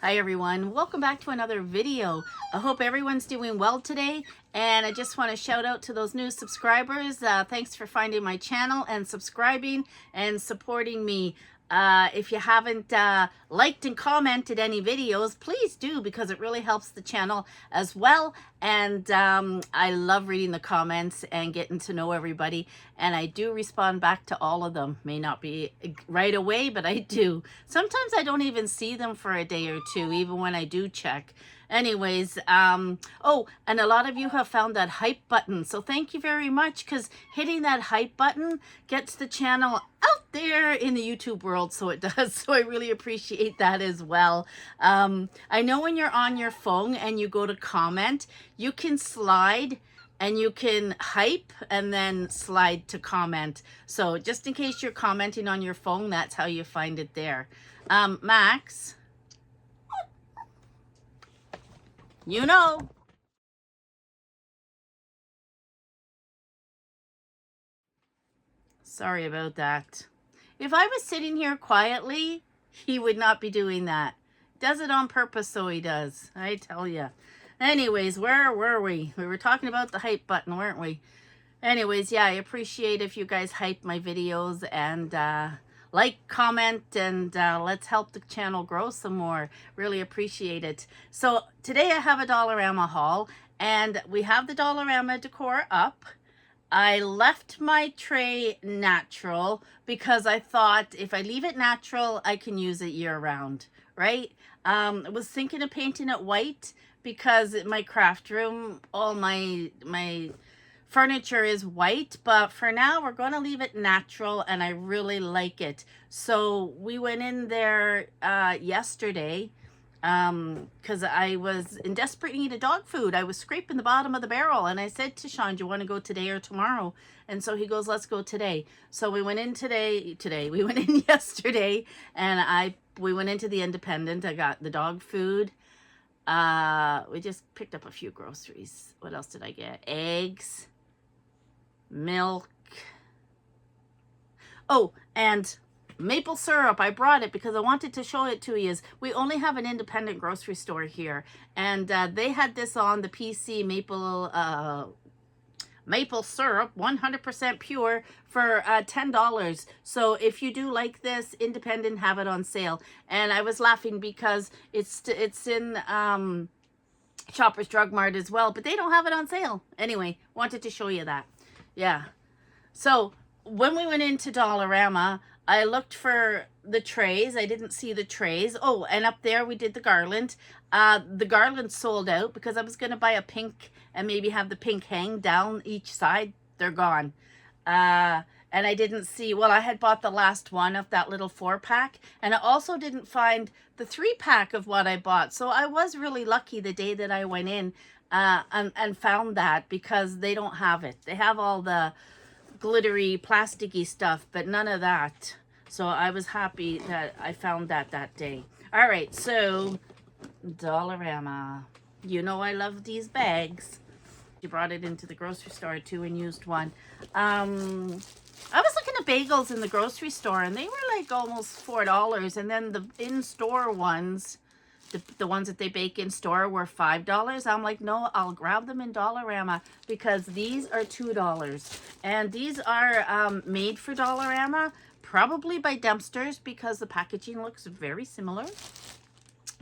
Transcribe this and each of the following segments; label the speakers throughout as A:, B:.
A: Hi everyone, welcome back to another video. I hope everyone's doing well today, and I just want to shout out to those new subscribers. Thanks for finding my channel and subscribing and supporting me. If you haven't liked and commented any videos, please do, because it really helps the channel as well. And I love reading the comments and getting to know everybody, and I do respond back to all of them. May not be right away, but I do. Sometimes I don't even see them for a day or two, even when I do check. Anyways, oh, and a lot of you have found that hype button, so thank you very much, because hitting that hype button gets the channel out there in the YouTube world, so it does. So I really appreciate that as well. I know when you're on your phone and you go to comment, you can slide and you can hype and then slide to comment. So just in case you're commenting on your phone, that's how you find it there. Max, you know. Sorry about that. If I was sitting here quietly, he would not be doing that. Does it on purpose, so he does. I tell you. Anyways, where were we? We were talking about the hype button, weren't we? Anyways, yeah, I appreciate if you guys hype my videos and like, comment, and let's help the channel grow some more. Really appreciate it. So today I have a Dollarama haul, and we have the Dollarama decor up. I left my tray natural because I thought if I leave it natural, I can use it year round, right? I was thinking of painting it white because in my craft room, all my furniture is white, but for now we're going to leave it natural, and I really like it. So we went in there yesterday because I was in desperate need of dog food. I was scraping the bottom of the barrel, and I said to Shawn, do you want to go today or tomorrow? And so he goes, let's go today. So we went in we went in yesterday, and we went into the independent. I got the dog food. We just picked up a few groceries. What else did I get? Eggs, milk. Oh, and maple syrup. I brought it because I wanted to show it to you. We only have an independent grocery store here, and they had this on the PC maple syrup, 100% pure, for $10. So if you do like this, independent have it on sale. And I was laughing because it's in Shoppers Drug Mart as well, but they don't have it on sale. Anyway, wanted to show you that. Yeah. So when we went into Dollarama, I looked for the trays. I didn't see the trays. Oh, and up there we did the garland. The garland sold out because I was going to buy a pink and maybe have the pink hang down each side. They're gone. And I didn't see, well, I had bought the last one of that little 4-pack, and I also didn't find the 3-pack of what I bought. So I was really lucky the day that I went in and found that, because they don't have it. They have all the glittery, plasticky stuff, but none of that. So I was happy that I found that day. All right, so Dollarama. You know I love these bags. She brought it into the grocery store too and used one. I was looking at bagels in the grocery store, and they were like almost $4, and then the in-store ones, the ones that they bake in store, were $5. I'm like, no, I'll grab them in Dollarama because these are $2. And these are made for Dollarama, probably by Dempster's, because the packaging looks very similar.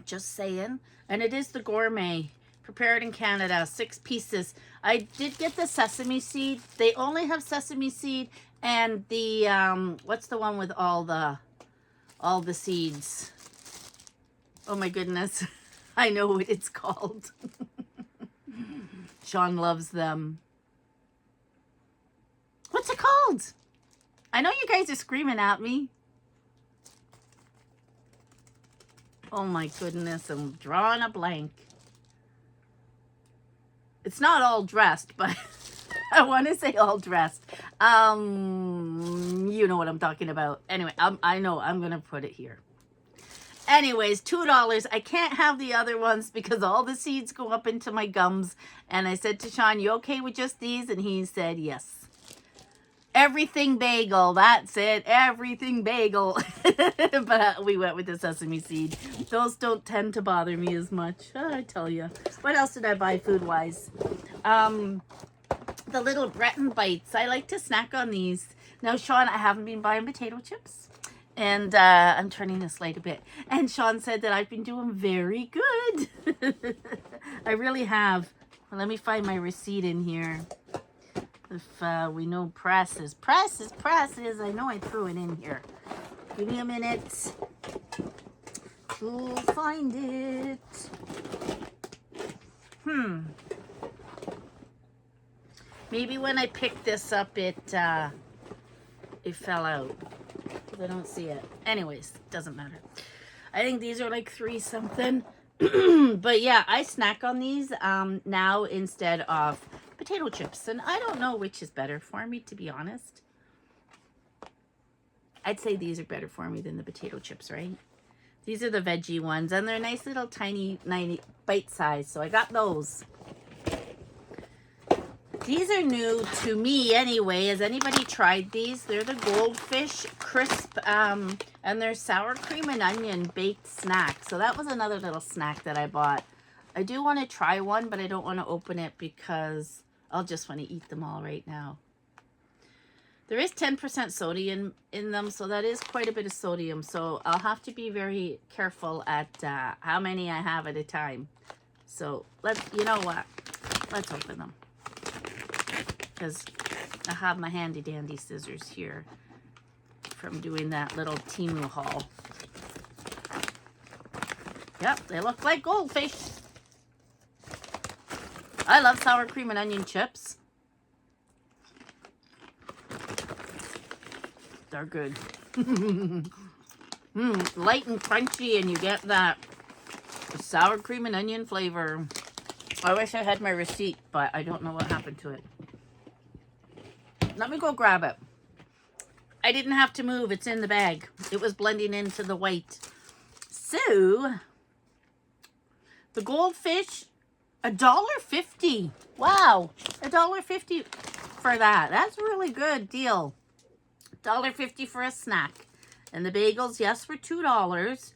A: Just saying. And it is the gourmet, prepared in Canada, 6 pieces. I did get the sesame seed. They only have sesame seed and the what's the one with all the seeds? Oh my goodness. I know what it's called. Shawn loves them. What's it called? I know you guys are screaming at me. Oh my goodness, I'm drawing a blank. It's not all dressed, but I want to say all dressed. You know what I'm talking about. Anyway, I know I'm going to put it here. Anyways, $2. I can't have the other ones because all the seeds go up into my gums. And I said to Shawn, you okay with just these? And he said yes. Everything bagel. That's it. Everything bagel. But we went with the sesame seed. Those don't tend to bother me as much. I tell you. What else did I buy food-wise? The little Breton bites. I like to snack on these. Now, Shawn, I haven't been buying potato chips. And I'm turning this light a bit. And Shawn said that I've been doing very good. I really have. Well, let me find my receipt in here. If we know presses. Presses. I know I threw it in here. Give me a minute to find it. Maybe when I picked this up, it fell out. Because I don't see it. Anyways, doesn't matter. I think these are like 3 something. But yeah, I snack on these now instead of potato chips. And I don't know which is better for me, to be honest. I'd say these are better for me than the potato chips, right? These are the veggie ones. And they're nice little tiny bite size. So I got those. These are new to me anyway. Has anybody tried these? They're the Goldfish Crisp, and they're sour cream and onion baked snack. So that was another little snack that I bought. I do want to try one, but I don't want to open it because I'll just want to eat them all right now. There is 10% sodium in them, so that is quite a bit of sodium. So I'll have to be very careful at how many I have at a time. So you know what? Let's open them. Because I have my handy dandy scissors here from doing that little Temu haul. Yep, they look like goldfish. I love sour cream and onion chips. They're good. Light and crunchy, and you get that sour cream and onion flavor. I wish I had my receipt, but I don't know what happened to it. Let me go grab it. I didn't have to move. It's in the bag. It was blending into the white. So, the goldfish, $1.50. Wow, $1.50 for that. That's a really good deal. $1.50 for a snack. And the bagels, yes, were $2.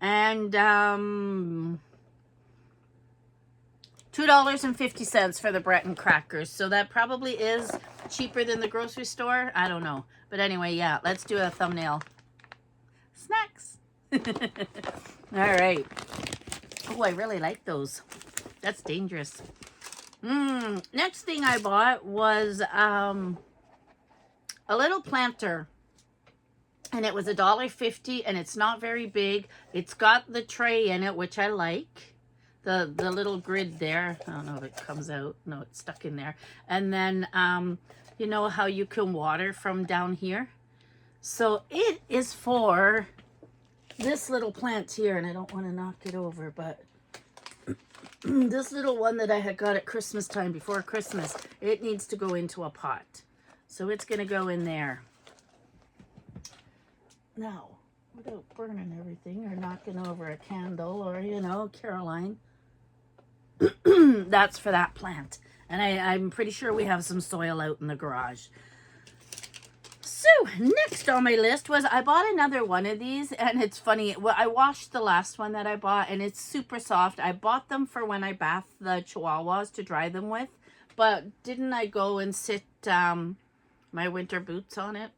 A: And $2.50 for the Breton crackers. So that probably is cheaper than the grocery store. I don't know. But anyway, yeah, let's do a thumbnail. Snacks. All right. Oh, I really like those. That's dangerous. Next thing I bought was a little planter. And it was $1.50, and it's not very big. It's got the tray in it, which I like. The little grid there. I don't know if it comes out. No, it's stuck in there. And then, you know how you can water from down here? So it is for this little plant here, and I don't want to knock it over, but this little one that I had got at Christmas time, before Christmas, it needs to go into a pot. So it's going to go in there. Now, without burning everything or knocking over a candle or, you know, Caroline. That's for that plant. And I'm pretty sure we have some soil out in the garage. So, next on my list was I bought another one of these. And it's funny. Well, I washed the last one that I bought, and it's super soft. I bought them for when I bath the chihuahuas to dry them with. But didn't I go and sit my winter boots on it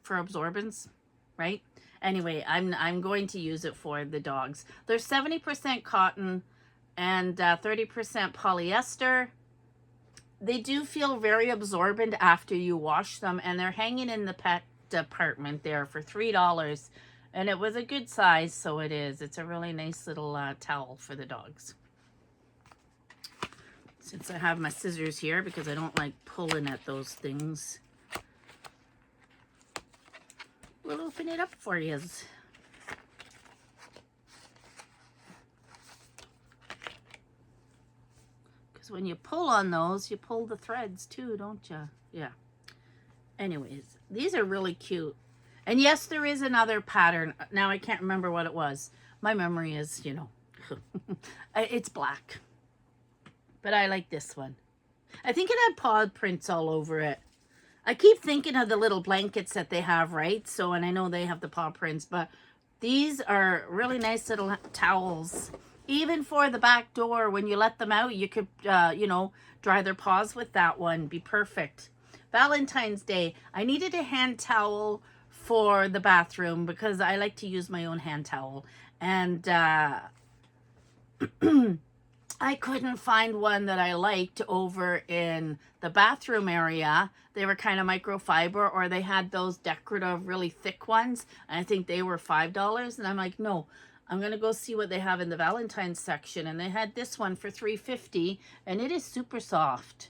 A: for absorbance? Right? Anyway, I'm going to use it for the dogs. They're 70% cotton and 30% polyester. They do feel very absorbent after you wash them, and they're hanging in the pet department there for $3. And it was a good size, so it is. It's a really nice little towel for the dogs. Since I have my scissors here, because I don't like pulling at those things, we'll open it up for you. Because when you pull on those, you pull the threads too, don't you? Yeah. Anyways, these are really cute. And yes, there is another pattern. Now I can't remember what it was. My memory is, you know, it's black. But I like this one. I think it had paw prints all over it. I keep thinking of the little blankets that they have, right? So, and I know they have the paw prints, but these are really nice little towels. Even for the back door, when you let them out, you could, you know, dry their paws with that one. Be perfect. Valentine's Day, I needed a hand towel for the bathroom because I like to use my own hand towel. And I couldn't find one that I liked over in the bathroom area. They were kind of microfiber, or they had those decorative, really thick ones. And I think they were $5. And I'm like, no, I'm going to go see what they have in the Valentine's section. And they had this one for $3.50, and it is super soft.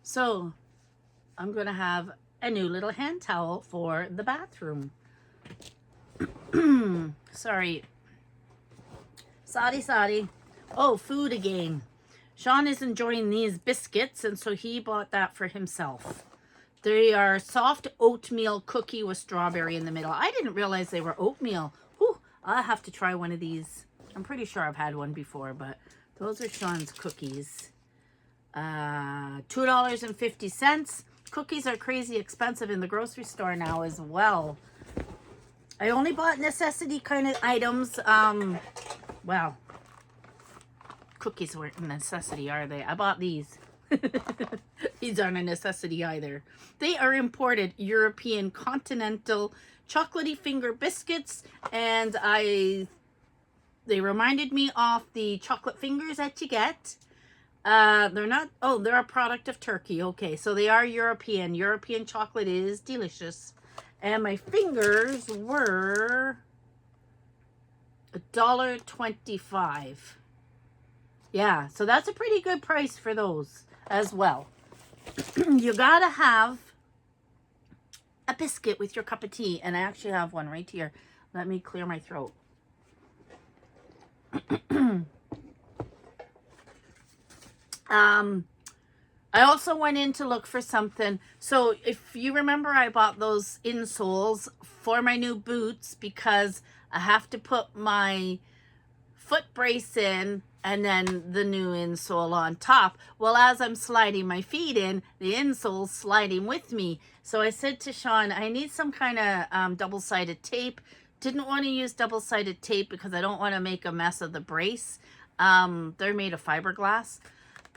A: So I'm going to have a new little hand towel for the bathroom. Sorry. Sorry. Oh, food again. Shawn is enjoying these biscuits, and so he bought that for himself. They are soft oatmeal cookie with strawberry in the middle. I didn't realize they were oatmeal. Whew, I'll have to try one of these. I'm pretty sure I've had one before, but those are Shawn's cookies. $2.50. Cookies are crazy expensive in the grocery store now as well. I only bought necessity kind of items. Well, cookies weren't a necessity, are they? I bought these. These aren't a necessity either. They are imported European continental chocolatey finger biscuits, and they reminded me of the chocolate fingers that you get. They're not, oh, they're a product of Turkey. Okay, so they are European. European chocolate is delicious. And my fingers were $1.25. Yeah, so that's a pretty good price for those as well. You gotta have a biscuit with your cup of tea. And I actually have one right here. Let me clear my throat. I also went in to look for something. So if you remember, I bought those insoles for my new boots because I have to put my foot brace in and then the new insole on top. Well, as I'm sliding my feet in, the insole's sliding with me. So I said to Shawn, I need some kind of double-sided tape. Didn't want to use double-sided tape because I don't want to make a mess of the brace. They're made of fiberglass,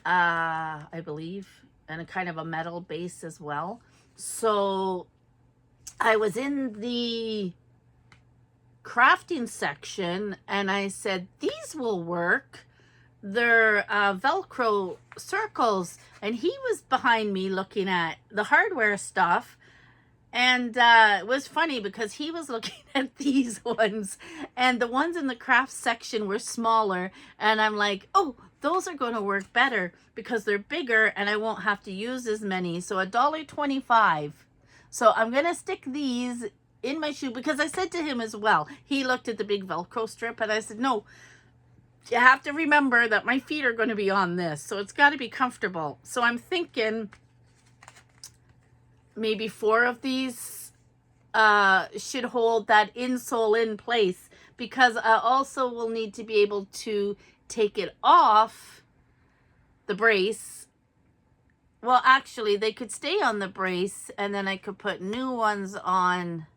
A: I believe, and a kind of a metal base as well. So I was in the crafting section and I said, these will work. They're Velcro circles. And he was behind me looking at the hardware stuff. And it was funny because he was looking at these ones, and the ones in the craft section were smaller. And I'm like, oh, those are going to work better because they're bigger and I won't have to use as many. So $1.25. So I'm going to stick these in my shoe because I said to him as well, he looked at the big Velcro strip and I said, no, you have to remember that my feet are going to be on this. So it's got to be comfortable. So I'm thinking maybe 4 of these should hold that insole in place, because I also will need to be able to take it off the brace. Well, actually, they could stay on the brace, and then I could put new ones on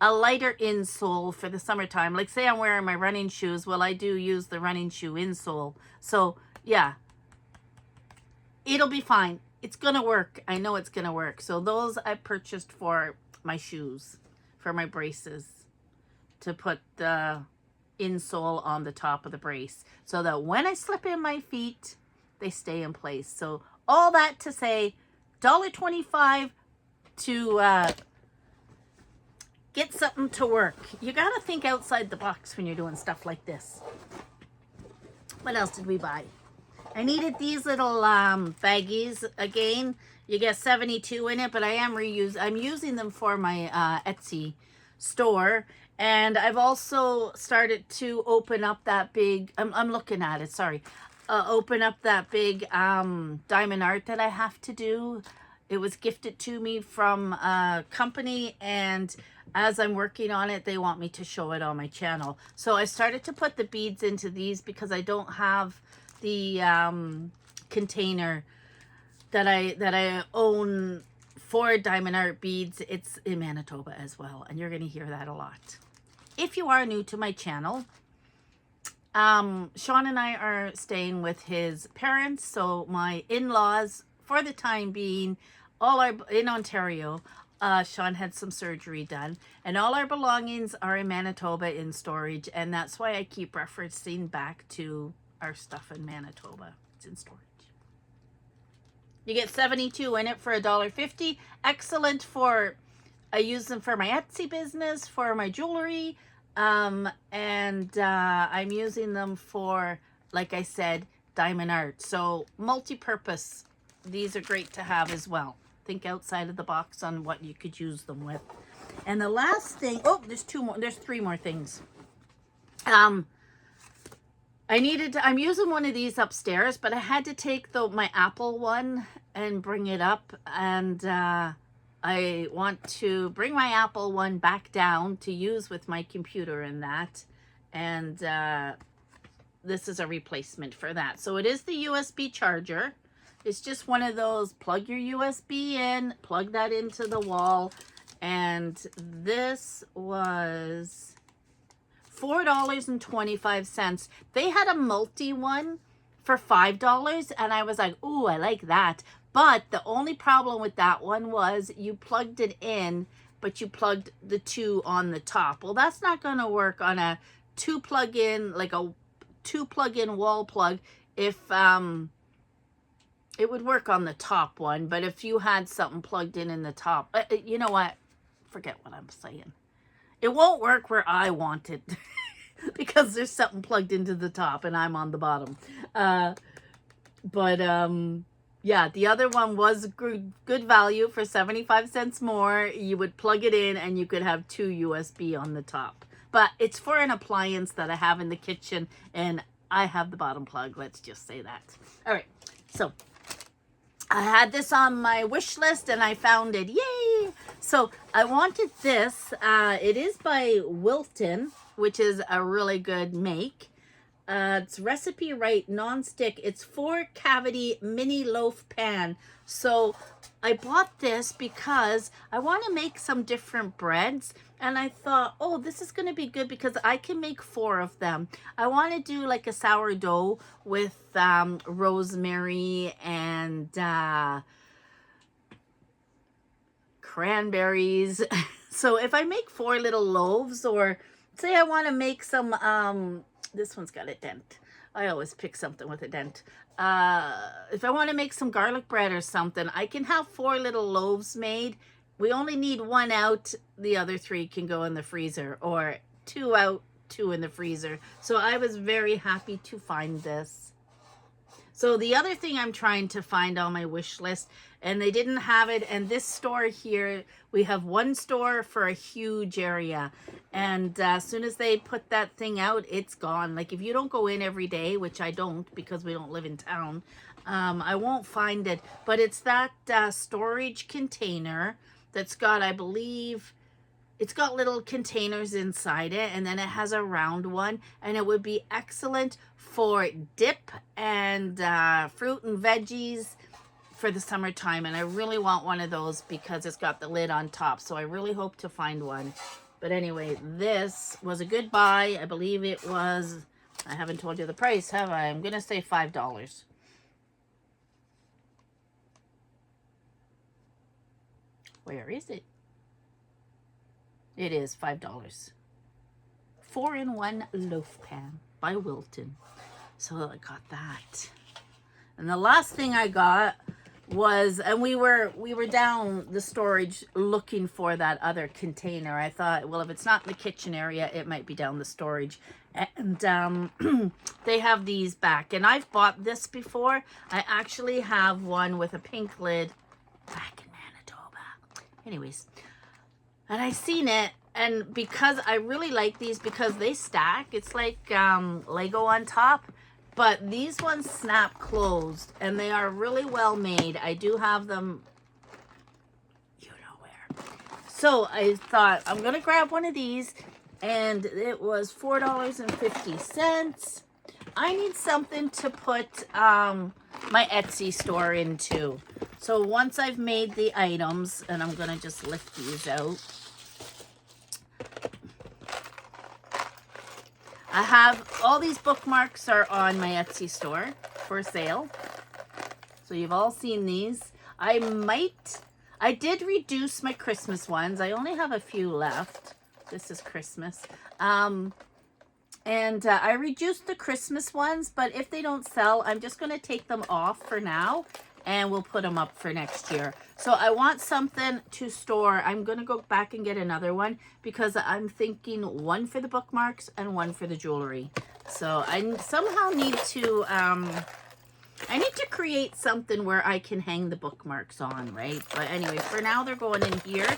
A: a lighter insole for the summertime. Like, say I'm wearing my running shoes. Well, I do use the running shoe insole. So, yeah, it'll be fine. It's going to work. I know it's going to work. So those I purchased for my shoes, for my braces, to put the insole on the top of the brace so that when I slip in my feet, they stay in place. So all that to say, $1.25 to get something to work. You got to think outside the box when you're doing stuff like this. What else did we buy? I needed these little baggies again. You get 72 in it, but I'm using them for my Etsy store. And I've also started to open up that big, I'm looking at it, sorry. Open up that big diamond art that I have to do. It was gifted to me from a company, and as I'm working on it, they want me to show it on my channel. So I started to put the beads into these because I don't have the container that I own for diamond art beads. It's in Manitoba as well, and you're going to hear that a lot. If you are new to my channel, Shawn and I are staying with his parents, so my in-laws, for the time being, all are in Ontario. Shawn had some surgery done, and all our belongings are in Manitoba in storage, and that's why I keep referencing back to our stuff in Manitoba. It's in storage. You get 72 in it for $1.50. Excellent for, I use them for my Etsy business, for my jewelry, and I'm using them for, like I said, diamond art. So multi-purpose. These are great to have as well. Think outside of the box on what you could use them with. And the last thing, oh, there's three more things. I'm using one of these upstairs, but I had to take my Apple one and bring it up, and I want to bring my Apple one back down to use with my computer and that, and this is a replacement for that. So it is the USB charger. It's just one of those, plug your USB in, plug that into the wall, and this was $4.25. They had a multi one for $5, and I was like, ooh, I like that. But the only problem with that one was you plugged it in, but you plugged the two on the top. Well, that's not going to work on a two plug-in wall plug. If it would work on the top one, but if you had something plugged in the top, you know what? Forget what I'm saying. It won't work where I want it because there's something plugged into the top and I'm on the bottom. Yeah, the other one was good value for 75 cents more. You would plug it in and you could have two USB on the top. But it's for an appliance that I have in the kitchen, and I have the bottom plug. Let's just say that. All right, so I had this on my wish list and I found it. Yay! So I wanted this. It is by Wilton, which is a really good make. It's Recipe Right non-stick. It's 4-cavity mini loaf pan. So I bought this because I want to make some different breads, and I thought, oh, this is going to be good because I can make 4 of them. I want to do like a sourdough with rosemary and cranberries. So if I make 4 little loaves, or say I want to make some this one's got a dent. I always pick something with a dent. If I want to make some garlic bread or something, I can have 4 little loaves made. We only need 1 out. The other 3 can go in the freezer, or 2 out, 2 in the freezer. So I was very happy to find this. So the other thing I'm trying to find on my wish list, and they didn't have it, and this store here, we have one store for a huge area, and as soon as they put that thing out, it's gone. Like if you don't go in every day, which I don't because we don't live in town, I won't find it. But it's that storage container that's got, I believe, it's got little containers inside it, and then it has a round one, and it would be excellent for dip and fruit and veggies for the summertime. And I really want one of those because it's got the lid on top. So I really hope to find one. But anyway, this was a good buy. I believe it was, I haven't told you the price, have I? I'm going to say $5. Where is it? It is $5. 4-in-1 loaf pan by Wilton. So I got that. And the last thing I got was, and we were down the storage looking for that other container. I thought, well, if it's not in the kitchen area, it might be down the storage. And they have these back. And I've bought this before. I actually have one with a pink lid back in Manitoba. Anyways, and I seen it, and because I really like these because they stack. It's like Lego on top, but these ones snap closed, and they are really well made. I do have them, you know where. So I thought I'm gonna grab one of these, and it was $4.50. I need something to put my Etsy store into. So once I've made the items, and I'm gonna just lift these out. I have all these bookmarks are on my Etsy store for sale. So you've all seen these. I did reduce my Christmas ones. I only have a few left. This is Christmas. And I reduced the Christmas ones, but if they don't sell, I'm just going to take them off for now, and we'll put them up for next year. So I want something to store. I'm going to go back and get another one because I'm thinking one for the bookmarks and one for the jewelry. So I somehow need to, I need to create something where I can hang the bookmarks on, right? But anyway, for now, they're going in here.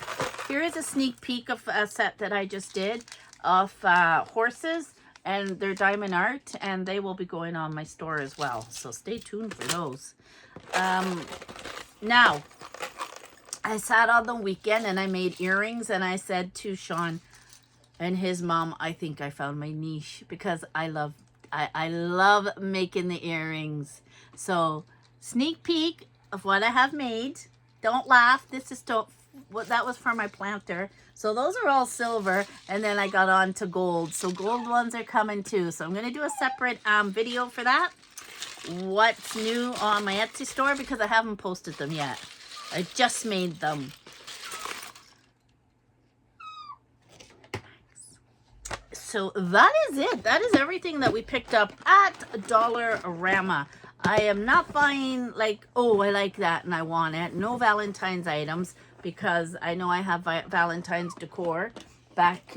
A: Here is a sneak peek of a set that I just did of horses. And they're diamond art, and they will be going on my store as well. So stay tuned for those. Now, I sat on the weekend and I made earrings, and I said to Shawn and his mom, I think I found my niche because I love making the earrings. So sneak peek of what I have made. Don't laugh. This is that was for my planter. So those are all silver, and then I got on to gold. So gold ones are coming too. So I'm going to do a separate video for that. What's new on my Etsy store, because I haven't posted them yet. I just made them. So that is it. That is everything that we picked up at Dollarama. I am not buying like, oh, I like that and I want it. No Valentine's items, because I know I have Valentine's decor back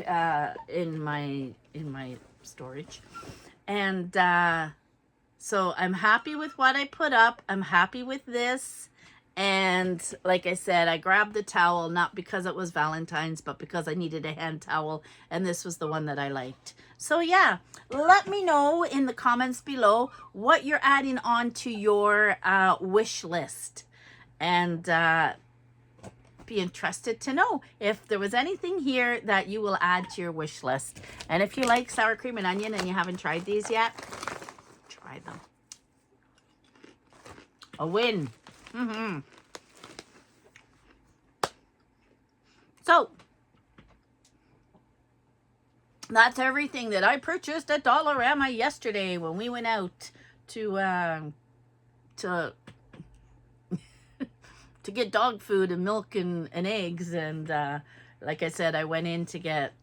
A: in my storage. And so I'm happy with what I put up. I'm happy with this. And like I said, I grabbed the towel, not because it was Valentine's, but because I needed a hand towel. And this was the one that I liked. So yeah, let me know in the comments below what you're adding on to your wish list. And be interested to know if there was anything here that you will add to your wish list. And if you like sour cream and onion and you haven't tried these yet, try them. A win. So that's everything that I purchased at Dollarama yesterday when we went out to get dog food and milk and eggs. And like I said, I went in to get,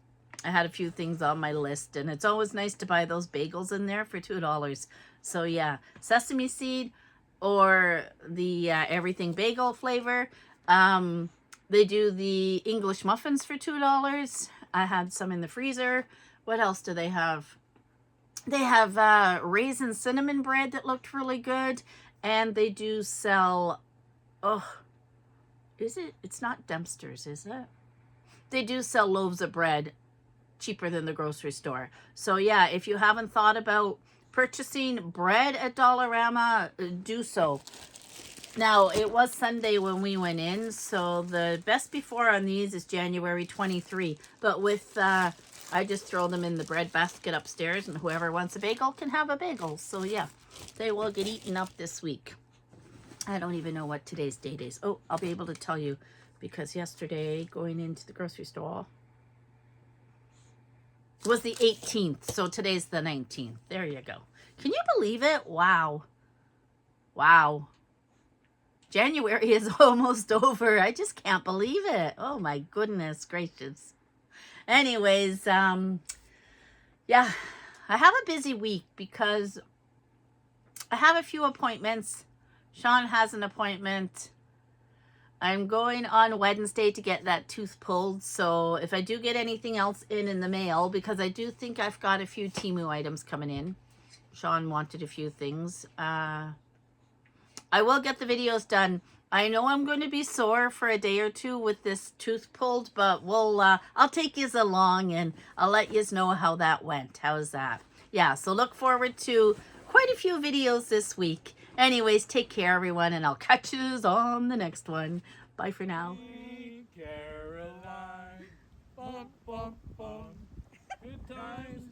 A: I had a few things on my list, and it's always nice to buy those bagels in there for $2. So yeah, sesame seed or the everything bagel flavor. They do the English muffins for $2. I had some in the freezer. What else do they have? They have raisin cinnamon bread that looked really good. And they do sell, it's not Dempster's, is it? They do sell loaves of bread cheaper than the grocery store. So yeah, if you haven't thought about purchasing bread at Dollarama, do so. Now, it was Sunday when we went in, so the best before on these is January 23. But with, I just throw them in the bread basket upstairs, and whoever wants a bagel can have a bagel. So yeah, they will get eaten up this week. I don't even know what today's date is. Oh, I'll be able to tell you, because yesterday, going into the grocery store, was the 18th. So today's the 19th. There you go. Can you believe it? Wow. Wow. January is almost over. I just can't believe it. Oh my goodness gracious. Anyways, yeah, I have a busy week because I have a few appointments. Shawn has an appointment. I'm going on Wednesday to get that tooth pulled. So if I do get anything else in the mail, because I do think I've got a few Temu items coming in. Shawn wanted a few things. I will get the videos done. I know I'm going to be sore for a day or two with this tooth pulled, but we'll, I'll take yous along and I'll let yous know how that went. How's that? Yeah, so look forward to quite a few videos this week. Anyways, take care, everyone, and I'll catch yous on the next one. Bye for now.
B: Caroline, bum, bum, bum. Good times.